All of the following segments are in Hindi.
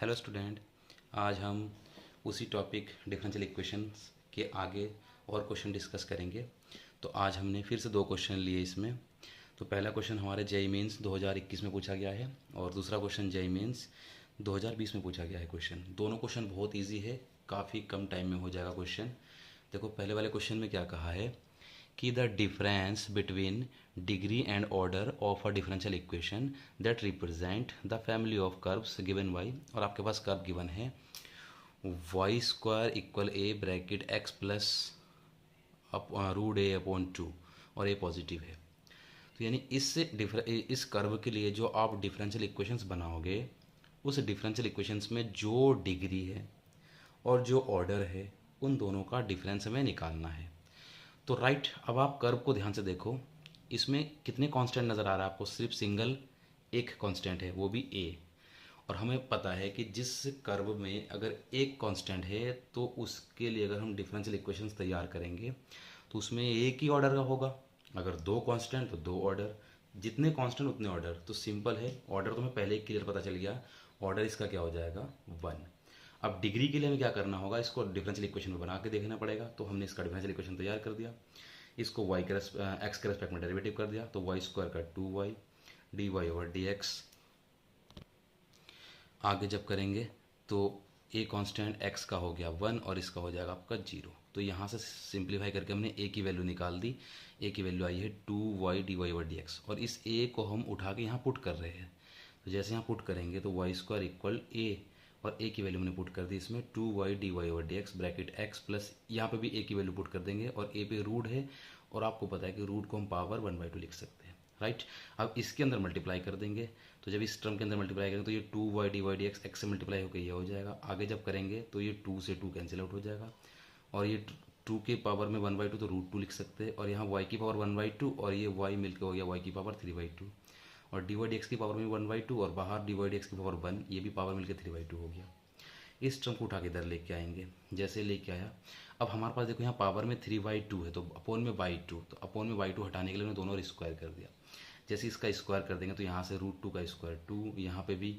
Hello student. आज हम उसी टॉपिक डिफरेंशियल इक्वेशंस के आगे और क्वेश्चन डिस्कस करेंगे। तो आज हमने फिर से दो क्वेश्चन लिए इसमें। तो पहला क्वेश्चन हमारे जेईई मेंस 2021 में पूछा गया है और दूसरा क्वेश्चन जेईई मेंस 2020 में पूछा गया है। क्वेश्चन दोनों क्वेश्चन बहुत इजी है, काफ़ी कम टाइम में हो जाएगा क्वेश्चन। देखो पहले वाले क्वेश्चन में क्या कहा है कि the difference between degree and order of a differential equation that represent the family of curves given y, और आपके पास कर्व गिवन है y square equal a bracket x plus root a upon two और ए पॉजिटिव है। तो यानी इस कर्व के लिए जो आप डिफरेंशियल इक्वेशंस बनाओगे उस डिफरेंशियल इक्वेशंस में जो डिग्री है और जो ऑर्डर है उन दोनों का डिफरेंस हमें निकालना है। तो राइट, अब आप कर्व को ध्यान से देखो, इसमें कितने कांस्टेंट नज़र आ रहा है आपको? सिर्फ सिंगल एक कांस्टेंट है, वो भी ए। और हमें पता है कि जिस कर्व में अगर एक कांस्टेंट है तो उसके लिए अगर हम डिफरेंशियल इक्वेशंस तैयार करेंगे तो उसमें एक ही ऑर्डर का होगा। अगर दो कांस्टेंट तो दो ऑर्डर, जितने कांस्टेंट उतने ऑर्डर। तो सिंपल है, ऑर्डर तो हमें पहले ही क्लियर पता चल गया, ऑर्डर इसका क्या हो जाएगा 1। अब डिग्री के लिए हमें क्या करना होगा, इसको डिफरेंशियल इक्वेशन में बना के देखना पड़ेगा। तो हमने इसका डिफरेंशियल इक्वेशन तैयार कर दिया, इसको वाई के एक्स के रेस्पेक्ट में डेरिवेटिव कर दिया। तो वाई स्क्वायर का 2y d y over d x. आगे जब करेंगे तो ए कांस्टेंट एक्स का हो गया 1 और इसका हो जाएगा आपका 0। तो यहाँ से सिंप्लीफाई करके हमने ए की वैल्यू निकाल दी। ए की वैल्यू आई है 2y d y over d x, और इस ए को हम उठा के यहाँ पुट कर रहे हैं। तो जैसे यहाँ पुट करेंगे तो वाई स्क्वायर इक्वल ए, और ए की वैल्यू मैंने पुट कर दी इसमें 2y d y over d x bracket x plus, यहाँ पे भी ए की वैल्यू पुट कर देंगे और ए पे रूट है और आपको पता है कि रूट को हम पावर 1/2 लिख सकते हैं। राइट, अब इसके अंदर मल्टीप्लाई कर देंगे। तो जब इस टर्म के अंदर मल्टीप्लाई करेंगे तो ये 2y d Y D x x से मल्टीप्लाई होकर ये हो जाएगा। आगे जब करेंगे तो ये 2 से 2 कैंसिल आउट हो जाएगा और ये 2 के पावर में 1/2 तो रूट 2 लिख सकते हैं, और यहाँ y की पावर 1/2 और ये y मिलकर हो गया y की पावर 3/2, और डी वाई डी एक्स की पावर में 1/2 और बाहर डी वाई डी एक्स की पावर 1, ये भी पावर मिलकर 3/2 हो गया। इस टर्म को उठा के इधर लेके आएंगे। जैसे लेके आया, अब हमारे पास देखो यहाँ पावर में 3/2 है तो अपोन में बाई 2, तो अपोन में बाई 2 हटाने के लिए हमने दोनों स्क्वायर कर दिया। जैसे इसका स्क्वायर कर देंगे तो यहाँ से रूट 2 का स्क्वायर 2, यहाँ पे भी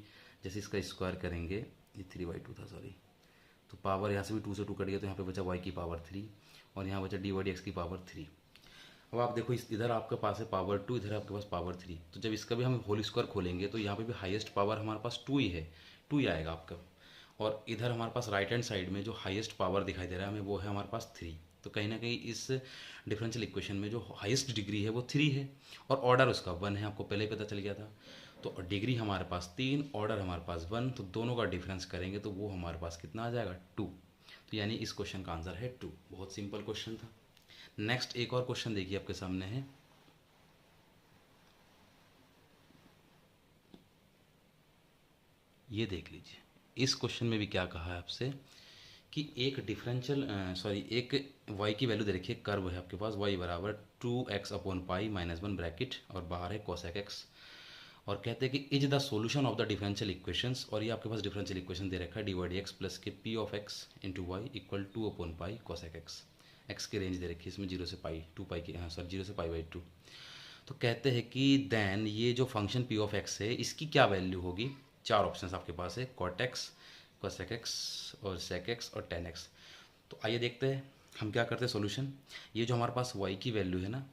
जैसे इसका स्क्वायर करेंगे, ये 3/2 था सॉरी, तो पावर यहाँ से भी 2 से 2 कट गया तो यहाँ पे बचा y की पावर 3 और यहाँ बचा डी वाई डी एक्स की पावर 3। अब आप देखो इस इधर आपके पास है पावर 2, इधर आपके पास पावर 3, तो जब इसका भी हम होल स्क्वायर खोलेंगे तो यहाँ पे भी हाईएस्ट पावर हमारे पास 2 ही है, 2 ही आएगा आपका। और इधर हमारे पास राइट हैंड साइड में जो हाईएस्ट पावर दिखाई दे रहा है हमें वो है हमारे पास 3। तो कहीं ना कहीं इस डिफरेंशियल इक्वेशन में जो हाईएस्ट डिग्री है वो 3 है और ऑर्डर उसका 1 है, आपको पहले ही पता चल गया था। तो डिग्री हमारे पास 3, ऑर्डर हमारे पास 1, तो दोनों का डिफरेंस करेंगे तो वो हमारे पास कितना आ जाएगा 2। तो यानी इस क्वेश्चन का आंसर है 2। बहुत सिंपल क्वेश्चन था। नेक्स्ट एक और क्वेश्चन देखिए आपके सामने है, ये देख लीजिए। इस क्वेश्चन में भी क्या कहा है आपसे कि एक डिफरेंशियल एक y की वैल्यू दे रखी है, कर्व है आपके पास y बराबर 2x अपॉन पाई -1 ब्रैकेट और बाहर है कोसेक x, और कहते हैं कि is the solution of the differential equations, और ये आपके पास डिफरेंशियल इक्वेशन दे रखा है D Y D X plus के P of X into Y equal 2 upon pi cosec X. X की रेंज दे रखी है इसमें 0 से पाई 2 पाई की, हाँ सॉरी 0 से पाई/2। तो कहते हैं कि देन ये जो फंक्शन पी ऑफ एक्स है इसकी क्या वैल्यू होगी? 4 ऑप्शन आपके पास है, कॉट एक्स, कोसेक एक्स और सेक एक्स और टेन एक्स। तो आइए देखते हैं हम क्या करते हैं सॉल्यूशन। ये जो हमारे पास y की वैल्यू है ना,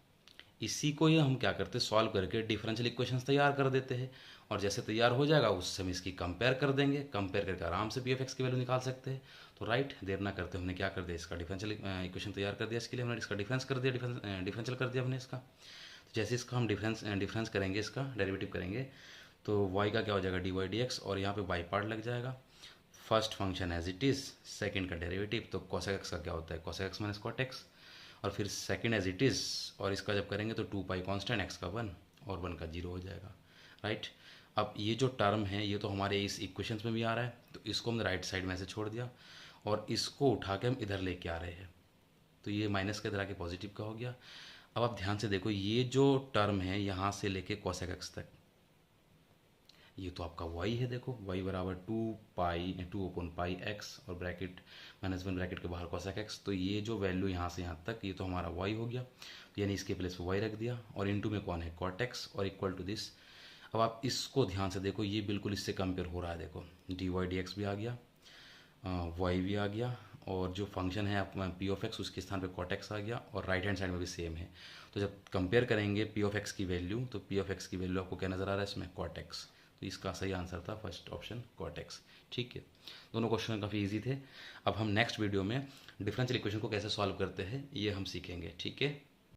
इसी को ही हम क्या करते हैं सॉल्व करके डिफरेंशियल इक्वेशंस तैयार कर देते हैं, और जैसे तैयार हो जाएगा उससे हम इसकी कंपेयर कर देंगे, कंपेयर करके आराम से पी एफ एक्स की वैल्यू निकाल सकते हैं। तो राइट, देर ना करते हमने क्या कर दिया, इसका डिफरेंशियल इक्वेशन तैयार कर दिया, इसके लिए हमने इसका डिफरेंस कर दिया, डिफरेंशियल कर दिया हमने इसका। तो जैसे इसका हम डिफरेंस करेंगे, इसका डेरिवेटिव करेंगे तो y का क्या हो जाएगा डी वाई डी एक्स, और यहाँ पे बाई पार्ट लग जाएगा। First function as it is, second का डेरिवेटिव, तो कोसेक एक्स का क्या होता है cosec x minus cot x, और फिर सेकंड एज इट इज़, और इसका जब करेंगे तो 2 पाई कांस्टेंट एक्स का 1 और 1 का 0 हो जाएगा। राइट, अब ये जो टर्म है ये तो हमारे इस इक्वेशंस में भी आ रहा है, तो इसको हमने राइट साइड में से छोड़ दिया और इसको उठा के हम इधर लेके आ रहे हैं, तो ये माइनस के इधर आके पॉजिटिव का हो गया। अब आप ध्यान से देखो, ये जो टर्म है यहाँ से लेके कोसेक एक्स तक, ये तो आपका y है। देखो y बराबर 2 अपॉन पाई एक्स और ब्रैकेट -1 ब्रैकेट के बाहर कोसेक एक्स, तो ये जो वैल्यू यहाँ से यहाँ तक ये तो हमारा y हो गया, तो यानी इसके प्लेस पे y रख दिया, और इनटू में कौन है कॉट एक्स और इक्वल टू दिस। अब आप इसको ध्यान से देखो, ये बिल्कुल इससे कंपेयर हो रहा है। देखो डी वाई डी एक्स भी आ गया, वाई भी आ गया, और जो फंक्शन है आप पी ऑफ एक्स उसके स्थान पे कॉट एक्स आ गया, और राइट हैंड साइड में भी सेम है। तो जब कंपेयर करेंगे पी ऑफ एक्स की वैल्यू, तो पी ऑफ एक्स की वैल्यू आपको क्या नज़र आ रहा है इसमें, कॉट एक्स। तो इसका सही आंसर था फर्स्ट ऑप्शन कॉट एक्स। ठीक है, दोनों क्वेश्चन काफ़ी इजी थे। अब हम नेक्स्ट वीडियो में डिफरेंशियल इक्वेशन को कैसे सॉल्व करते हैं ये हम सीखेंगे। ठीक है।